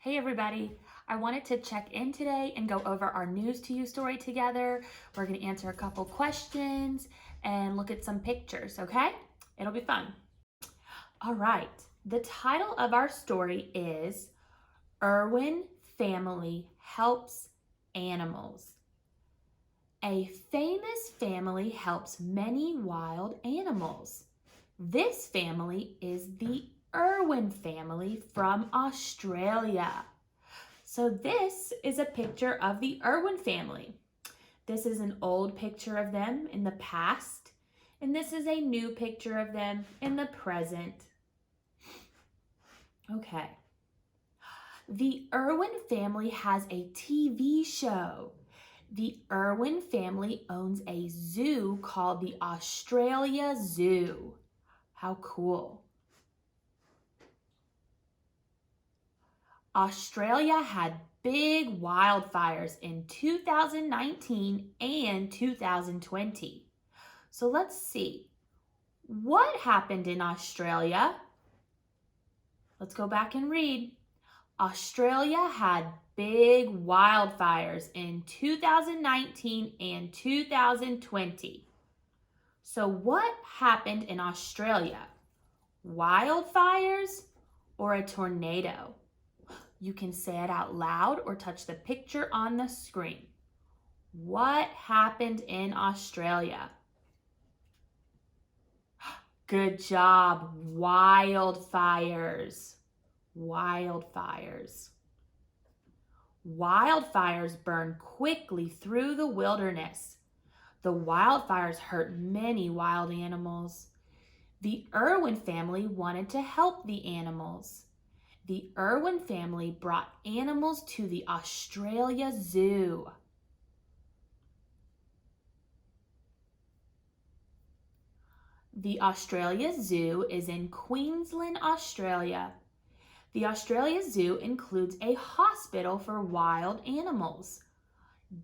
Hey everybody, I wanted to check in today and go over our news to you story together. We're going to answer a couple questions and look at some pictures, okay? It'll be fun. All right, the title of our story is Irwin Family Helps Animals. A famous family helps many wild animals. This family is the Irwin family from Australia. So this is a picture of the Irwin family. This is an old picture of them in the past, and this is a new picture of them in the present. Okay. The Irwin family has a TV show. The Irwin family owns a zoo called the Australia Zoo. How cool. Australia had big wildfires in 2019 and 2020. So let's see. What happened in Australia? Let's go back and read. Australia had big wildfires in 2019 and 2020. So what happened in Australia? Wildfires or a tornado? You can say it out loud or touch the picture on the screen. What happened in Australia? Good job. Wildfires. Wildfires. Wildfires burn quickly through the wilderness. The wildfires hurt many wild animals. The Irwin family wanted to help the animals. The Irwin family brought animals to the Australia Zoo. The Australia Zoo is in Queensland, Australia. The Australia Zoo includes a hospital for wild animals.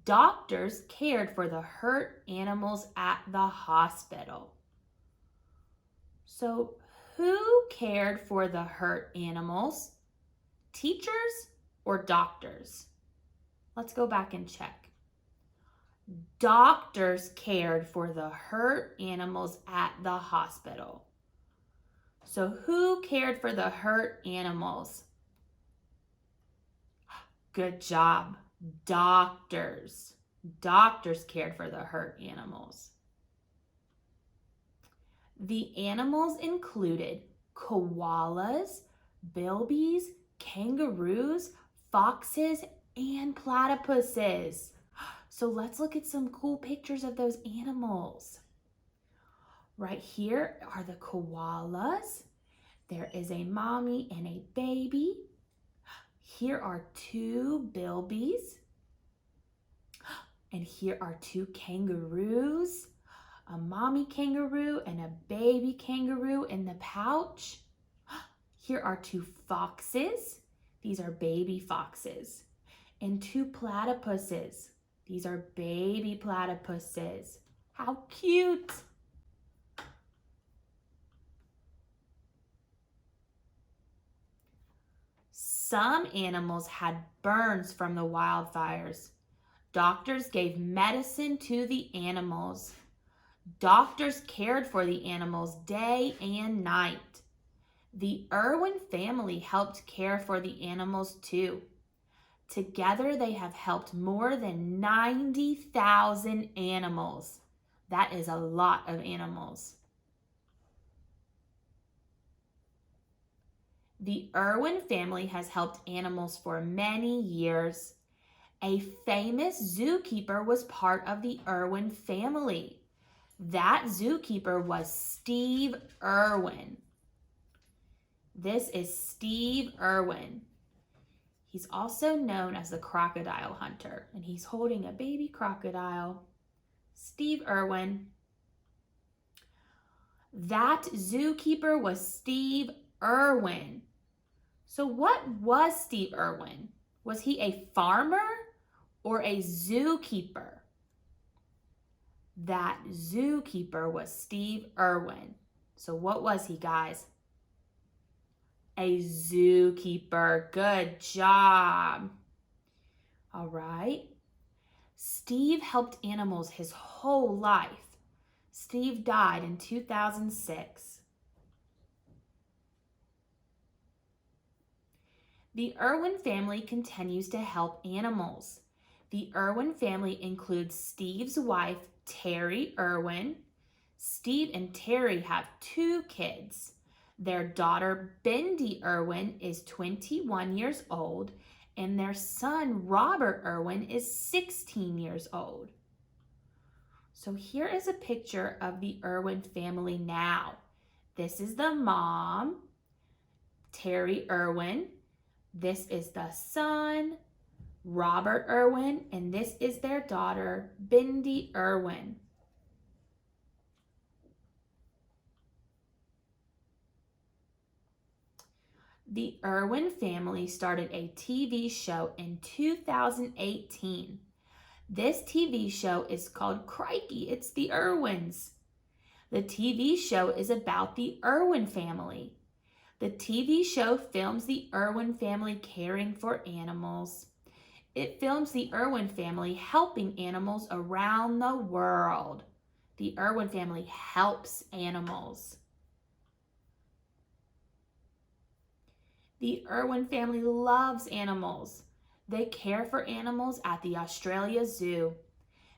Doctors cared for the hurt animals at the hospital. So, who cared for the hurt animals? Teachers or doctors? Let's go back and check. Doctors cared for the hurt animals at the hospital. So who cared for the hurt animals? Good job. Doctors. Doctors cared for the hurt animals. The animals included koalas, bilbies, kangaroos, foxes, and platypuses. So let's look at some cool pictures of those animals. Right here are the koalas. There is a mommy and a baby. Here are two bilbies. And here are two kangaroos. A mommy kangaroo and a baby kangaroo in the pouch. Here are two foxes. These are baby foxes. And two platypuses. These are baby platypuses. How cute! Some animals had burns from the wildfires. Doctors gave medicine to the animals. Doctors cared for the animals day and night. The Irwin family helped care for the animals too. Together, they have helped more than 90,000 animals. That is a lot of animals. The Irwin family has helped animals for many years. A famous zookeeper was part of the Irwin family. That zookeeper was Steve Irwin. This is Steve Irwin. He's also known as the crocodile hunter, and he's holding a baby crocodile. Steve Irwin. That zookeeper was Steve Irwin. So what was Steve Irwin? Was he a farmer or a zookeeper? That zookeeper was Steve Irwin. So what was he, guys? A zookeeper. Good job. All right. Steve helped animals his whole life. Steve died in 2006. The Irwin family continues to help animals. The Irwin family includes Steve's wife, Terry Irwin. Steve and Terry have 2 kids. Their daughter, Bindi Irwin, is 21 years old, and their son, Robert Irwin, is 16 years old. So here is a picture of the Irwin family now. This is the mom, Terry Irwin. This is the son, Robert Irwin, and this is their daughter, Bindi Irwin. The Irwin family started a TV show in 2018. This TV show is called Crikey, It's the Irwins. The TV show is about the Irwin family. The TV show films the Irwin family caring for animals. It films the Irwin family helping animals around the world. The Irwin family helps animals. The Irwin family loves animals. They care for animals at the Australia Zoo.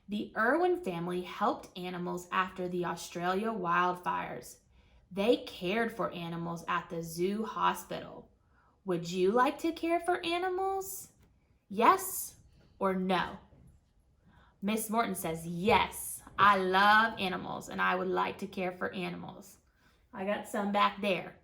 The Irwin family helped animals after the Australia wildfires. They cared for animals at the zoo hospital. Would you like to care for animals? Yes or no? Miss Morton says, yes, I love animals and I would like to care for animals. I got some back there.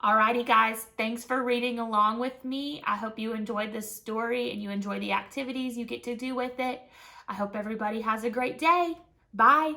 Alrighty guys, thanks for reading along with me. I hope you enjoyed this story and you enjoy the activities you get to do with it. I hope everybody has a great day. Bye.